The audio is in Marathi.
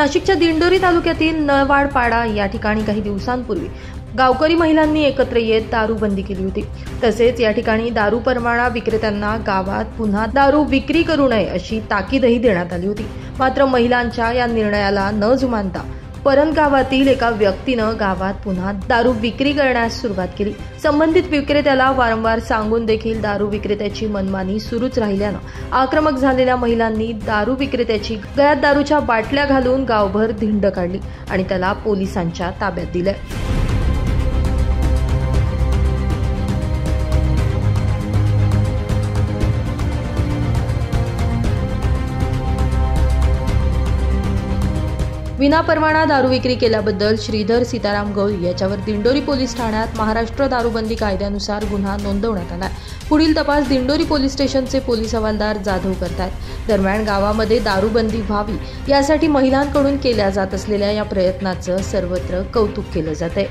नाशिकच्या दिंडोरी तालुक्यातील नळवाडपाडा या ठिकाणी काही दिवसांपूर्वी गावकरी महिलांनी एकत्र येत दारूबंदी केली होती। तसेच या ठिकाणी दारू परवाना विक्रेत्यांना गावात पुन्हा दारू विक्री करू नये अशी ताकीदही देण्यात आली होती। मात्र महिलांच्या या निर्णयाला न जुमानता परंत गावातील एका व्यक्तीनं गावात पुन्हा दारू विक्री करण्यास सुरुवात केली। संबंधित विक्रेत्याला वारंवार सांगून देखील दारू विक्रेत्याची मनमानी सुरूच राहिल्यानं आक्रमक झालेल्या महिलांनी दारू विक्रेत्याची गळ्यात दारूच्या बाटल्या घालून गावभर धिंड काढली आणि त्याला पोलिसांच्या ताब्यात दिले। विनापरवाना दारू विक्री केल्याबद्दल श्रीधर सीताराम गवळी याच्यावर दिंडोरी पोलीस ठाण्यात महाराष्ट्र दारूबंदी कायद्यानुसार गुन्हा नोंदवण्यात आला। पुढील तपास दिंडोरी पोलीस स्टेशनचे पोलीस हवालदार जाधव करतात। दरम्यान गावामध्ये दारूबंदी व्हावी यासाठी महिलांकडून केल्या जात असलेल्या या प्रयत्नाचं सर्वत्र कौतुक केलं जातंय।